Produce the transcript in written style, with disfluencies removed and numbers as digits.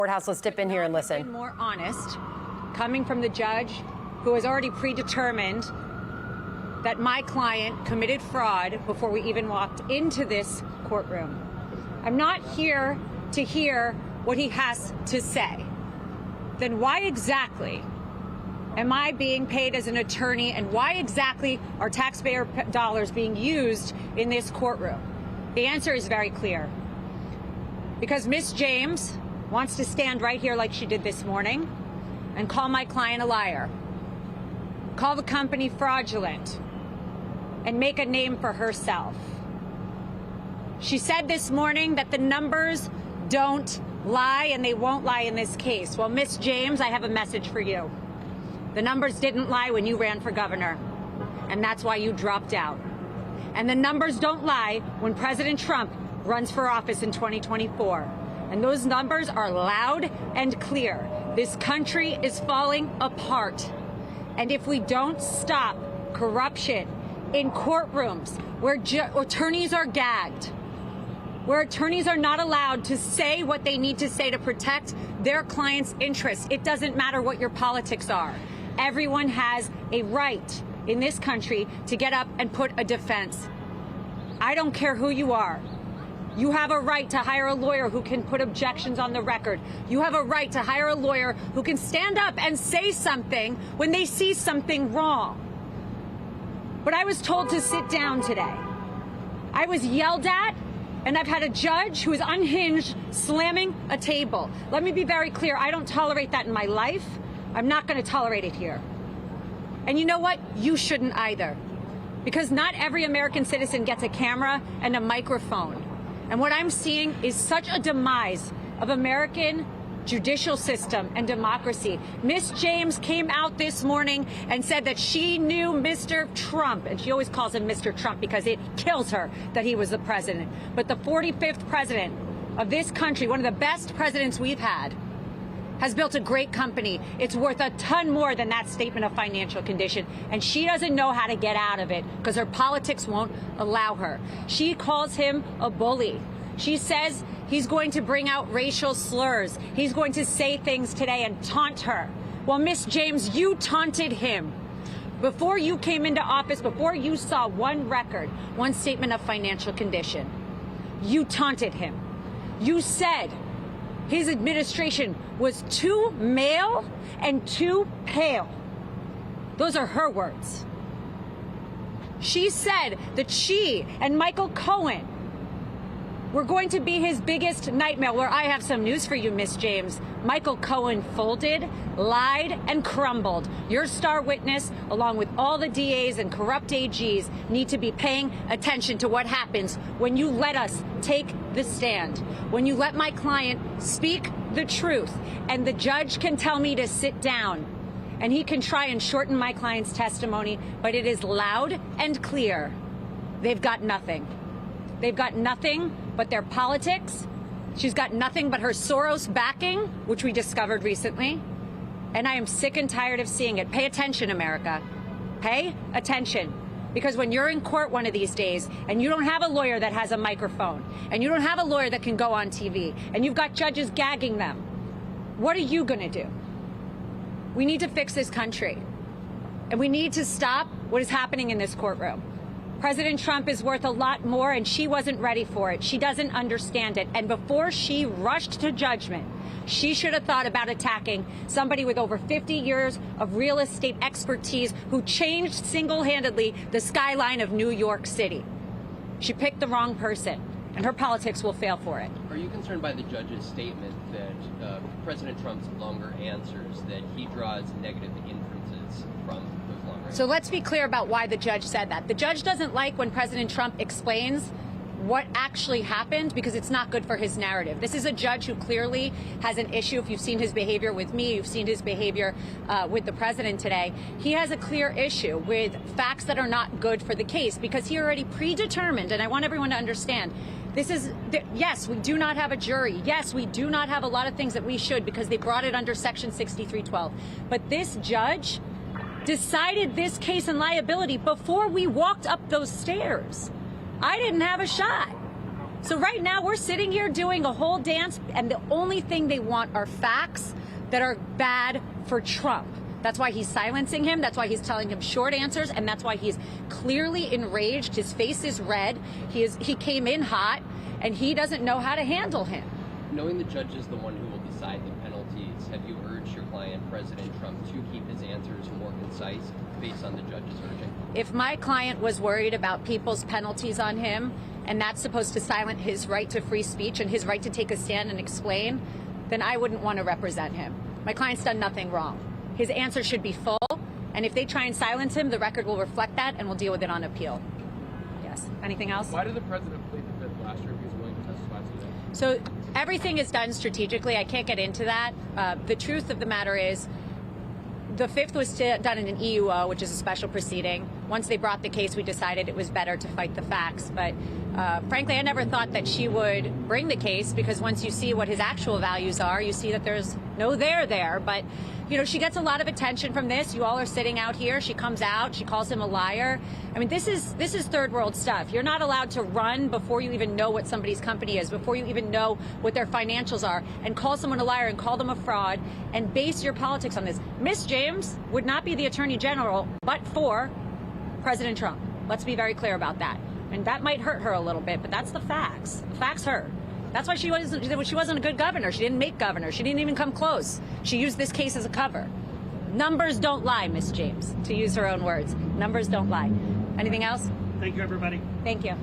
Courthouse, let's dip in here and listen. Been more honest, coming from the judge who has already predetermined that my client committed fraud before we even walked into this courtroom. I'm not here to hear what he has to say. Then why exactly am I being paid as an attorney, and why exactly are taxpayer dollars being used in this courtroom? The answer is very clear. Because Ms. James wants to stand right here like she did this morning and call my client a liar, call the company fraudulent, and make a name for herself. She said this morning that the numbers don't lie, and they won't lie in this case. Well, Ms. James, I have a message for you. The numbers didn't lie when you ran for governor, and that's why you dropped out. And the numbers don't lie when President Trump runs for office in 2024. And those numbers are loud and clear. This country is falling apart. And if we don't stop corruption in courtrooms where attorneys are gagged, where attorneys are not allowed to say what they need to say to protect their clients' interests, it doesn't matter what your politics are. Everyone has a right in this country to get up and put a defense. I don't care who you are. You have a right to hire a lawyer who can put objections on the record. You have a right to hire a lawyer who can stand up and say something when they see something wrong. But I was told to sit down today. I was yelled at, and I've had a judge who is unhinged slamming a table. Let me be very clear. I don't tolerate that in my life. I'm not going to tolerate it here. And you know what? You shouldn't either. Because not every American citizen gets a camera and a microphone. And what I'm seeing is such a demise of American judicial system and democracy. Ms. James came out this morning and said that she knew Mr. Trump, and she always calls him Mr. Trump because it kills her that he was the president. But the 45th president of this country, one of the best presidents we've had, has built a great company. It's worth a ton more than that statement of financial condition. And she doesn't know how to get out of it because her politics won't allow her. She calls him a bully. She says he's going to bring out racial slurs. He's going to say things today and taunt her. Well, Miss James, you taunted him. Before you came into office, before you saw one record, one statement of financial condition, you taunted him. You said his administration was too male and too pale. Those are her words. She said that she and Michael Cohen were going to be his biggest nightmare. Well, I have some news for you, Miss James. Michael Cohen folded, lied, and crumbled. Your star witness, along with all the DAs and corrupt AGs, need to be paying attention to what happens when you let us take the stand, when you let my client speak the truth, and the judge can tell me to sit down, and he can try and shorten my client's testimony, but it is loud and clear. They've got nothing. They've got nothing but their politics. She's got nothing but her Soros backing, which we discovered recently. And I am sick and tired of seeing it. Pay attention, America. Pay attention. Because when you're in court one of these days and you don't have a lawyer that has a microphone, and you don't have a lawyer that can go on TV, and you've got judges gagging them, what are you going to do? We need to fix this country. And we need to stop what is happening in this courtroom. President Trump is worth a lot more, and she wasn't ready for it. She doesn't understand it. And before she rushed to judgment, she should have thought about attacking somebody with over 50 years of real estate expertise who changed single-handedly the skyline of New York City. She picked the wrong person, and her politics will fail for it. Are you concerned by the judge's statement that President Trump's longer answers, that he draws negative inferences from those longer answers? So let's be clear about why the judge said that. The judge doesn't like when President Trump explains what actually happened because it's not good for his narrative. This is a judge who clearly has an issue. If you've seen his behavior with me, you've seen his behavior with the president today. He has a clear issue with facts that are not good for the case because he already predetermined, and I want everyone to understand, yes, we do not have a jury. Yes, we do not have a lot of things that we should because they brought it under Section 6312. But this judge decided this case and liability before we walked up those stairs. I didn't have a shot. So right now we're sitting here doing a whole dance, and the only thing they want are facts that are bad for Trump. That's why he's silencing him. That's why he's telling him short answers, and that's why he's clearly enraged. His face is red. He came in hot, and he doesn't know how to handle him. Knowing the judge is the one who will decide the penalties, have you urged your client, President Trump, to keep his answers more concise based on the judge's urging? If my client was worried about people's penalties on him, and that's supposed to silence his right to free speech and his right to take a stand and explain, then I wouldn't want to represent him. My client's done nothing wrong. His answer should be full, and if they try and silence him, the record will reflect that, and we'll deal with it on appeal. Yes. Anything else? Why did the president plead the fifth last year if he was willing to testify today? So everything is done strategically. I can't get into that. The truth of the matter is, the fifth was done in an EUO, which is a special proceeding. Once they brought the case, we decided it was better to fight the facts. But frankly, I never thought that she would bring the case, because once you see what his actual values are, you see that there's no there. But, you know, she gets a lot of attention from this. You all are sitting out here. She comes out. She calls him a liar. I mean, this is third world stuff. You're not allowed to run before you even know what somebody's company is, before you even know what their financials are, and call someone a liar and call them a fraud and base your politics on this. Miss James would not be the Attorney General but for President Trump. Let's be very clear about that. And that might hurt her a little bit, but that's the facts. The facts hurt. That's why she wasn't a good governor. She didn't make governor. She didn't even come close. She used this case as a cover. Numbers don't lie, Miss James, to use her own words. Numbers don't lie. Anything else? Thank you, everybody. Thank you.